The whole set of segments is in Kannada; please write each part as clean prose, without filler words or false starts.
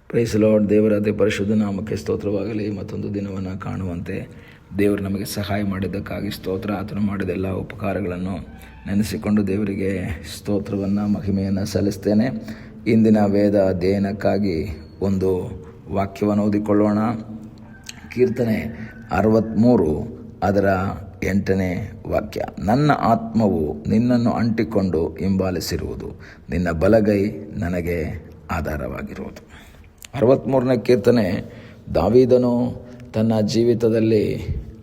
Price lord. ದೇವರ ಅತಿ ಪರಿಶುದ್ಧ ನಾಮಕ್ಕೆ ಸ್ತೋತ್ರವಾಗಲಿ. ಮತ್ತೊಂದು ದಿನವನ್ನು ಕಾಣುವಂತೆ ದೇವರು ನಮಗೆ ಸಹಾಯ ಮಾಡಿದ್ದಕ್ಕಾಗಿ ಸ್ತೋತ್ರ. ಆತನು ಮಾಡಿದ ಎಲ್ಲ ಉಪಕಾರಗಳನ್ನು ನೆನೆಸಿಕೊಂಡು ದೇವರಿಗೆ ಸ್ತೋತ್ರವನ್ನು ಮಹಿಮೆಯನ್ನು ಸಲ್ಲಿಸ್ತೇನೆ. ಇಂದಿನ ವೇದ ಅಧ್ಯಯನಕ್ಕಾಗಿ ಒಂದು ವಾಕ್ಯವನ್ನು ಓದಿಕೊಳ್ಳೋಣ. ಕೀರ್ತನೆ 63 ಅದರ 8ನೇ ವಾಕ್ಯ. ನನ್ನ ಆತ್ಮವು ನಿನ್ನನ್ನು ಅಂಟಿಕೊಂಡು ಹಿಂಬಾಲಿಸಿರುವುದು, ನಿನ್ನ ಬಲಗೈ ನನಗೆ ಆಧಾರವಾಗಿರುವುದು. 63ನೇ ಕೀರ್ತನೆ ದಾವೀದನು ತನ್ನ ಜೀವಿತದಲ್ಲಿ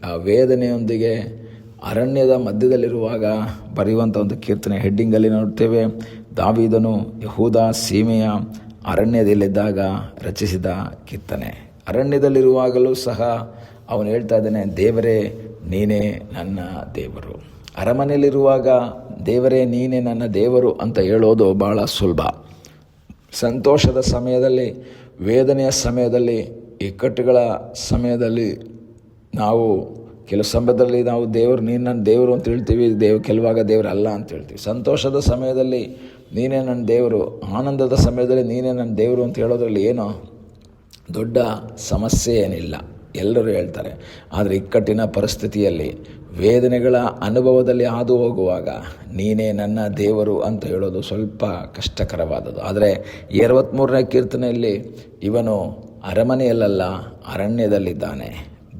ಆ ವೇದನೆಯೊಂದಿಗೆ ಅರಣ್ಯದ ಮಧ್ಯದಲ್ಲಿರುವಾಗ ಬರೆಯುವಂಥ ಒಂದು ಕೀರ್ತನೆ. ಹೆಡ್ಡಿಂಗಲ್ಲಿ ನೋಡ್ತೇವೆ, ದಾವೀದನು ಯಹೂದ ಸೀಮೆಯ ಅರಣ್ಯದಲ್ಲಿದ್ದಾಗ ರಚಿಸಿದ ಕೀರ್ತನೆ. ಅರಣ್ಯದಲ್ಲಿರುವಾಗಲೂ ಸಹ ಅವನು ಹೇಳ್ತಾ ಇದ್ದಾನೆ, ದೇವರೇ ನೀನೇ ನನ್ನ ದೇವರು. ಅರಮನೆಯಲ್ಲಿರುವಾಗ ದೇವರೇ ನೀನೇ ನನ್ನ ದೇವರು ಅಂತ ಹೇಳೋದು ಬಹಳ ಸುಲಭ. ಸಂತೋಷದ ಸಮಯದಲ್ಲಿ, ವೇದನೆಯ ಸಮಯದಲ್ಲಿ, ಇಕ್ಕಟ್ಟುಗಳ ಸಮಯದಲ್ಲಿ ನಾವು ಕೆಲವು ಸಮಯದಲ್ಲಿ ನಾವು ದೇವರು ನೀನು ನನ್ನ ದೇವರು ಅಂತ ಹೇಳ್ತೀವಿ, ಕೆಲವಾಗ ದೇವರು ಅಲ್ಲ ಅಂತ ಹೇಳ್ತೀವಿ. ಸಂತೋಷದ ಸಮಯದಲ್ಲಿ ನೀನೇ ನನ್ನ ದೇವರು, ಆನಂದದ ಸಮಯದಲ್ಲಿ ನೀನೇ ನನ್ನ ದೇವರು ಅಂತ ಹೇಳೋದ್ರಲ್ಲಿ ಏನೋ ದೊಡ್ಡ ಸಮಸ್ಯೆ ಏನಿಲ್ಲ, ಎಲ್ಲರೂ ಹೇಳ್ತಾರೆ. ಆದರೆ ಇಕ್ಕಟ್ಟಿನ ಪರಿಸ್ಥಿತಿಯಲ್ಲಿ, ವೇದನೆಗಳ ಅನುಭವದಲ್ಲಿ ಹಾದು ಹೋಗುವಾಗ ನೀನೇ ನನ್ನ ದೇವರು ಅಂತ ಹೇಳೋದು ಸ್ವಲ್ಪ ಕಷ್ಟಕರವಾದದ್ದು. ಆದರೆ 63ನೇ ಕೀರ್ತನೆಯಲ್ಲಿ ಇವನು ಅರಮನೆಯಲ್ಲ, ಅರಣ್ಯದಲ್ಲಿದ್ದಾನೆ,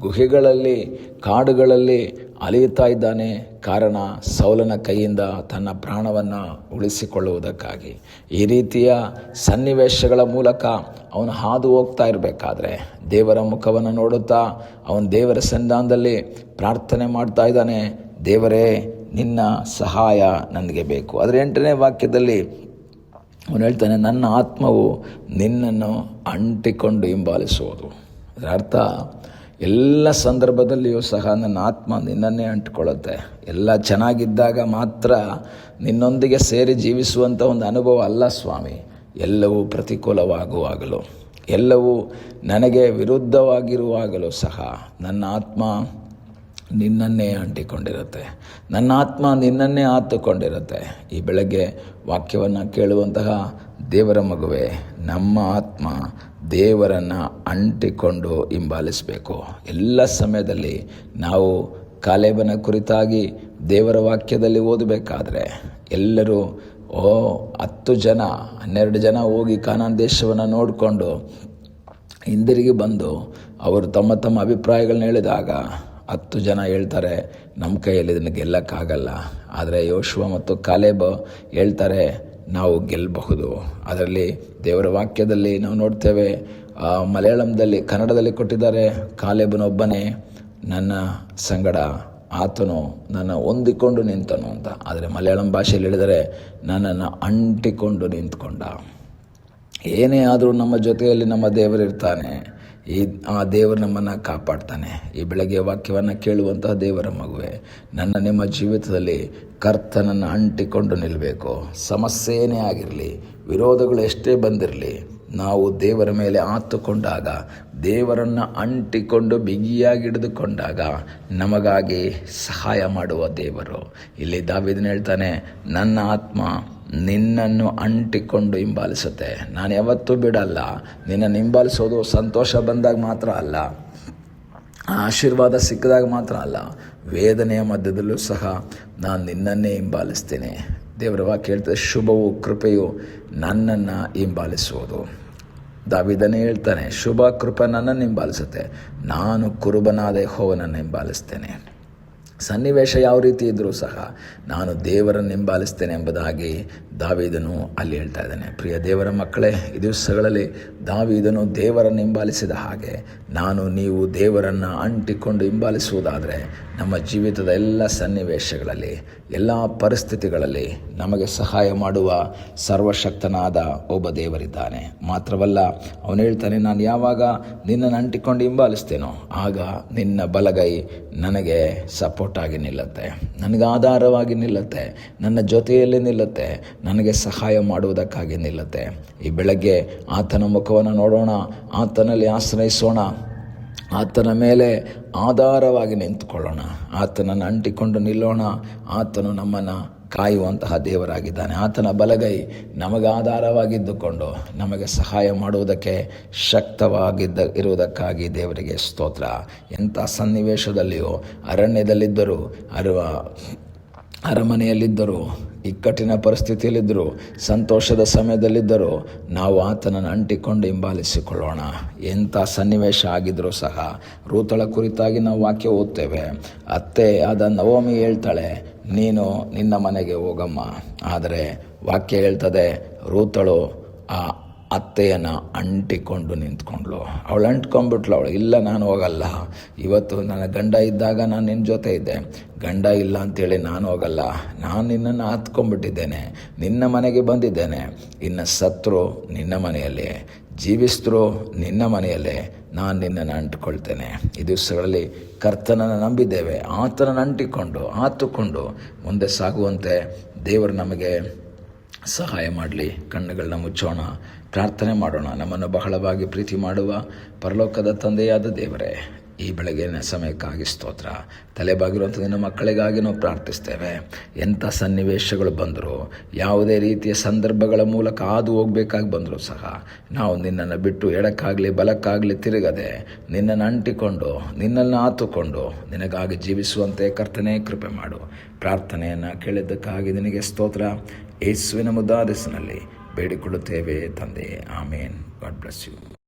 ಗುಹೆಗಳಲ್ಲಿ, ಕಾಡುಗಳಲ್ಲಿ ಅಲಿಯುತ್ತಾ ಇದ್ದಾನೆ. ಕಾರಣ ಸೌಲನ ಕೈಯಿಂದ ತನ್ನ ಪ್ರಾಣವನ್ನು ಉಳಿಸಿಕೊಳ್ಳುವುದಕ್ಕಾಗಿ. ಈ ರೀತಿಯ ಸನ್ನಿವೇಶಗಳ ಮೂಲಕ ಅವನು ಹಾದು ಹೋಗ್ತಾ ಇರಬೇಕಾದ್ರೆ ದೇವರ ಮುಖವನ್ನು ನೋಡುತ್ತಾ ಅವನು ದೇವರ ಸನ್ನಿಧಾನದಲ್ಲಿ ಪ್ರಾರ್ಥನೆ ಮಾಡ್ತಾ ಇದ್ದಾನೆ, ದೇವರೇ ನಿನ್ನ ಸಹಾಯ ನನಗೆ ಬೇಕು. ಅದರ 8ನೇ ವಾಕ್ಯದಲ್ಲಿ ಅವನು ಹೇಳ್ತಾನೆ, ನನ್ನ ಆತ್ಮವು ನಿನ್ನನ್ನು ಅಂಟಿಕೊಂಡು ಹಿಂಬಾಲಿಸುವುದು. ಅದರ ಅರ್ಥ, ಎಲ್ಲ ಸಂದರ್ಭದಲ್ಲಿಯೂ ಸಹ ನನ್ನ ಆತ್ಮ ನಿನ್ನನ್ನೇ ಅಂಟಿಕೊಳ್ಳುತ್ತೆ. ಎಲ್ಲ ಚೆನ್ನಾಗಿದ್ದಾಗ ಮಾತ್ರ ನಿನ್ನೊಂದಿಗೆ ಸೇರಿ ಜೀವಿಸುವಂಥ ಒಂದು ಅನುಭವ ಅಲ್ಲ ಸ್ವಾಮಿ. ಎಲ್ಲವೂ ಪ್ರತಿಕೂಲವಾಗುವಾಗಲೂ, ಎಲ್ಲವೂ ನನಗೆ ವಿರುದ್ಧವಾಗಿರುವಾಗಲೂ ಸಹ ನನ್ನ ಆತ್ಮ ನಿನ್ನನ್ನೇ ಅಂಟಿಕೊಂಡಿರುತ್ತೆ, ನನ್ನ ಆತ್ಮ ನಿನ್ನನ್ನೇ ಆತುಕೊಂಡಿರುತ್ತೆ. ಈ ಬೆಳಗ್ಗೆ ವಾಕ್ಯವನ್ನು ಕೇಳುವಂತಹ ದೇವರ ಮಗುವೆ, ನಮ್ಮ ಆತ್ಮ ದೇವರನ್ನು ಅಂಟಿಕೊಂಡು ಹಿಂಬಾಲಿಸಬೇಕು. ಎಲ್ಲ ಸಮಯದಲ್ಲಿ ನಾವು ಕಾಲೇಬನ ಕುರಿತಾಗಿ ದೇವರ ವಾಕ್ಯದಲ್ಲಿ ಓದಬೇಕಾದ್ರೆ ಎಲ್ಲರೂ 10 ಜನ 12 ಜನ ಹೋಗಿ ಕಾನಾನ್ ದೇಶವನ್ನು ನೋಡಿಕೊಂಡು ಹಿಂದಿರುಗಿ ಬಂದು ಅವರು ತಮ್ಮ ತಮ್ಮ ಅಭಿಪ್ರಾಯಗಳನ್ನ ಹೇಳಿದಾಗ 10 ಜನ ಹೇಳ್ತಾರೆ, ನಮ್ಮ ಕೈಯಲ್ಲಿ ಇದನ್ನು ಗೆಲ್ಲಕ್ಕಾಗಲ್ಲ. ಆದರೆ ಯೋಶುವ ಮತ್ತು ಕಾಲೇಬ್ ಹೇಳ್ತಾರೆ, ನಾವು ಗೆಲ್ಲಬಹುದು. ಅದರಲ್ಲಿ ದೇವರ ವಾಕ್ಯದಲ್ಲಿ ನಾವು ನೋಡ್ತೇವೆ, ಮಲಯಾಳಂದಲ್ಲಿ, ಕನ್ನಡದಲ್ಲಿ ಕೊಟ್ಟಿದ್ದಾರೆ, ಕಾಲೇಬನೊಬ್ಬನೇ ನನ್ನ ಸಂಗಡ ಆತನು ನನ್ನ ಹೊಂದಿಕೊಂಡು ನಿಂತನು ಅಂತ. ಆದರೆ ಮಲಯಾಳಂ ಭಾಷೆಯಲ್ಲಿ ಹೇಳಿದರೆ ನನ್ನನ್ನು ಅಂಟಿಕೊಂಡು ನಿಂತ್ಕೊಂಡ. ಏನೇ ಆದರೂ ನಮ್ಮ ಜೊತೆಯಲ್ಲಿ ನಮ್ಮ ದೇವರಿರ್ತಾನೆ. ಆ ದೇವರು ನಮ್ಮನ್ನು ಕಾಪಾಡ್ತಾನೆ. ಈ ಬೆಳಗ್ಗೆ ವಾಕ್ಯವನ್ನು ಕೇಳುವಂತಹ ದೇವರ ಮಗುವೆ, ನಿಮ್ಮ ಜೀವಿತದಲ್ಲಿ ಕರ್ತನನ್ನು ಅಂಟಿಕೊಂಡು ನಿಲ್ಲಬೇಕು. ಸಮಸ್ಯೆ ಏನೇ ಆಗಿರಲಿ, ವಿರೋಧಗಳು ಎಷ್ಟೇ ಬಂದಿರಲಿ, ನಾವು ದೇವರ ಮೇಲೆ ಆತುಕೊಂಡಾಗ, ದೇವರನ್ನು ಅಂಟಿಕೊಂಡು ಬಿಗಿಯಾಗಿ ಹಿಡಿದುಕೊಂಡಾಗ ನಮಗಾಗಿ ಸಹಾಯ ಮಾಡುವ ದೇವರು. ಇಲ್ಲಿ ದಾವೀದನು ಹೇಳ್ತಾನೆ, ನನ್ನ ಆತ್ಮ ನಿನ್ನನ್ನು ಅಂಟಿಕೊಂಡು ಹಿಂಬಾಲಿಸುತ್ತೆ. ನಾನು ಯಾವತ್ತೂ ಬಿಡಲ್ಲ. ನಿನ್ನನ್ನು ಹಿಂಬಾಲಿಸೋದು ಸಂತೋಷ ಬಂದಾಗ ಮಾತ್ರ ಅಲ್ಲ, ಆಶೀರ್ವಾದ ಸಿಕ್ಕಿದಾಗ ಮಾತ್ರ ಅಲ್ಲ, ವೇದನೆಯ ಮಧ್ಯದಲ್ಲೂ ಸಹ ನಾನು ನಿನ್ನನ್ನೇ ಹಿಂಬಾಲಿಸ್ತೇನೆ. ದೇವರ ವಾಕ್ಯ ಹೇಳ್ತದೆ, ಶುಭವು ಕೃಪೆಯು ನನ್ನನ್ನು ಹಿಂಬಾಲಿಸುವುದು. ದಾವೀದನೇ ಹೇಳ್ತಾನೆ, ಶುಭ ಕೃಪೆ ನನ್ನನ್ನು ಹಿಂಬಾಲಿಸುತ್ತೆ, ನಾನು ಕುರುಬನಾದ ಯೆಹೋವನನ್ನು ಹಿಂಬಾಲಿಸ್ತೇನೆ. ಸನ್ನಿವೇಶ ಯಾವ ರೀತಿ ಇದ್ದರೂ ಸಹ ನಾನು ದೇವರನ್ನು ಹಿಂಬಾಲಿಸ್ತೇನೆ ಎಂಬುದಾಗಿ ದಾವೀದನು ಅಲ್ಲಿ ಹೇಳ್ತಾ ಇದ್ದಾನೆ. ಪ್ರಿಯ ದೇವರ ಮಕ್ಕಳೇ, ಈ ದಿವಸಗಳಲ್ಲಿ ದಾವೀದನು ದೇವರನ್ನು ಹಿಂಬಾಲಿಸಿದ ಹಾಗೆ ನೀವು ದೇವರನ್ನು ಅಂಟಿಕೊಂಡು ಹಿಂಬಾಲಿಸುವುದಾದರೆ ನಮ್ಮ ಜೀವಿತದ ಎಲ್ಲ ಸನ್ನಿವೇಶಗಳಲ್ಲಿ, ಎಲ್ಲ ಪರಿಸ್ಥಿತಿಗಳಲ್ಲಿ ನಮಗೆ ಸಹಾಯ ಮಾಡುವ ಸರ್ವಶಕ್ತನಾದ ಒಬ್ಬ ದೇವರಿದ್ದಾನೆ. ಮಾತ್ರವಲ್ಲ, ಅವನು ಹೇಳ್ತಾನೆ, ನಾನು ಯಾವಾಗ ನಿನ್ನನ್ನು ಅಂಟಿಕೊಂಡು ಹಿಂಬಾಲಿಸ್ತೇನೋ ಆಗ ನಿನ್ನ ಬಲಗೈ ನನಗೆ ಸಪೋರ್ಟ್ ಆಗಿ ನಿಲ್ಲುತ್ತೆ, ನನಗೆ ಆಧಾರವಾಗಿ ನಿಲ್ಲುತ್ತೆ, ನನ್ನ ಜೊತೆಯಲ್ಲಿ ನಿಲ್ಲುತ್ತೆ, ನನಗೆ ಸಹಾಯ ಮಾಡುವುದಕ್ಕಾಗಿ ನಿಲ್ಲುತ್ತೆ. ಈ ಬೆಳಗ್ಗೆ ಆತನ ಮುಖವನ್ನು ನೋಡೋಣ, ಆತನಲ್ಲಿ ಆಶ್ರಯಿಸೋಣ, ಆತನ ಮೇಲೆ ಆಧಾರವಾಗಿ ನಿಂತುಕೊಳ್ಳೋಣ, ಆತನನ್ನು ಅಂಟಿಕೊಂಡು ನಿಲ್ಲೋಣ. ಆತನು ನಮ್ಮನ್ನು ಕಾಯುವಂತಹ ದೇವರಾಗಿದ್ದಾನೆ. ಆತನ ಬಲಗೈ ನಮಗೆ ಆಧಾರವಾಗಿದ್ದುಕೊಂಡು ನಮಗೆ ಸಹಾಯ ಮಾಡುವುದಕ್ಕೆ ಇರುವುದಕ್ಕಾಗಿ ದೇವರಿಗೆ ಸ್ತೋತ್ರ. ಎಂಥ ಸನ್ನಿವೇಶದಲ್ಲಿಯೂ, ಅರಣ್ಯದಲ್ಲಿದ್ದರೂ, ಅರಮನೆಯಲ್ಲಿದ್ದರೂ, ಇಕ್ಕಟ್ಟಿನ ಪರಿಸ್ಥಿತಿಯಲ್ಲಿದ್ದರೂ, ಸಂತೋಷದ ಸಮಯದಲ್ಲಿದ್ದರೂ ನಾವು ಆತನನ್ನು ಅಂಟಿಕೊಂಡು ಹಿಂಬಾಲಿಸಿಕೊಳ್ಳೋಣ. ಎಂಥ ಸನ್ನಿವೇಶ ಆಗಿದ್ದರೂ ಸಹ ರೂತಳ ಕುರಿತಾಗಿ ನಾವು ವಾಕ್ಯ ಓದ್ತೇವೆ. ಅತ್ತೆ ಆದ ನವೋಮಿ ಹೇಳ್ತಾಳೆ, ನೀನು ನಿನ್ನ ಮನೆಗೆ ಹೋಗಮ್ಮ. ಆದರೆ ವಾಕ್ಯ ಹೇಳ್ತದೆ, ರೂತಳು ಆ ಅತ್ತೆಯನ್ನು ಅಂಟಿಕೊಂಡು ನಿಂತ್ಕೊಂಡ್ಳು. ಅವಳು ಅಂಟ್ಕೊಂಡ್ಬಿಟ್ಲು. ಇಲ್ಲ, ನಾನು ಹೋಗಲ್ಲ. ಇವತ್ತು ನನ್ನ ಗಂಡ ಇದ್ದಾಗ ನಾನು ನಿನ್ನ ಜೊತೆ ಇದ್ದೆ, ಗಂಡ ಇಲ್ಲ ಅಂತೇಳಿ ನಾನು ಹೋಗಲ್ಲ. ನಾನು ನಿನ್ನನ್ನು ಹತ್ಕೊಂಡ್ಬಿಟ್ಟಿದ್ದೇನೆ, ನಿನ್ನ ಮನೆಗೆ ಬಂದಿದ್ದೇನೆ. ಇನ್ನು ಸತ್ರು ನಿನ್ನ ಮನೆಯಲ್ಲಿ, ಜೀವಿಸಿದ್ರು ನಿನ್ನ ಮನೆಯಲ್ಲೇ ನಾನು ನಿನ್ನನ್ನು ಅಂಟಿಕೊಳ್ತೇನೆ. ಈ ದಿವಸಗಳಲ್ಲಿ ಕರ್ತನನ್ನು ನಂಬಿದ್ದೇವೆ. ಆತನನ್ನು ಅಂಟಿಕೊಂಡು ಆತುಕೊಂಡು ಮುಂದೆ ಸಾಗುವಂತೆ ದೇವರು ನಮಗೆ ಸಹಾಯ ಮಾಡಲಿ. ಕಣ್ಣುಗಳನ್ನ ಮುಚ್ಚೋಣ, ಪ್ರಾರ್ಥನೆ ಮಾಡೋಣ. ನಮ್ಮನ್ನು ಬಹಳವಾಗಿ ಪ್ರೀತಿ ಮಾಡುವ ಪರಲೋಕದ ತಂದೆಯಾದ ದೇವರೇ, ಈ ಬೆಳಗಿನ ಸಮಯಕ್ಕಾಗಿ ಸ್ತೋತ್ರ. ತಲೆಬಾಗಿರುವಂಥ ನಿನ್ನ ಮಕ್ಕಳಿಗಾಗಿ ನಾವು ಪ್ರಾರ್ಥಿಸ್ತೇವೆ. ಎಂಥ ಸನ್ನಿವೇಶಗಳು ಬಂದರೂ, ಯಾವುದೇ ರೀತಿಯ ಸಂದರ್ಭಗಳ ಮೂಲಕ ಹಾದು ಹೋಗಬೇಕಾಗಿ ಬಂದರೂ ಸಹ ನಾವು ನಿನ್ನನ್ನು ಬಿಟ್ಟು ಎಡಕ್ಕಾಗಲಿ ಬಲಕ್ಕಾಗಲಿ ತಿರುಗದೆ ನಿನ್ನನ್ನು ಅಂಟಿಕೊಂಡು ನಿನ್ನನ್ನು ಆತುಕೊಂಡು ನಿನಗಾಗಿ ಜೀವಿಸುವಂತೆ ಕರ್ತನೇ ಕೃಪೆ ಮಾಡು. ಪ್ರಾರ್ಥನೆಯನ್ನು ಕೇಳಿದ್ದಕ್ಕಾಗಿ ನಿನಗೆ ಸ್ತೋತ್ರ. ಯೇಸುವಿನ ಮುದ್ದಾದ ಹೆಸರಿನಲ್ಲಿ ಬೇಡಿಕೊಳ್ಳುತ್ತೇವೆ ತಂದೆ, ಆಮೇನ್. God bless you.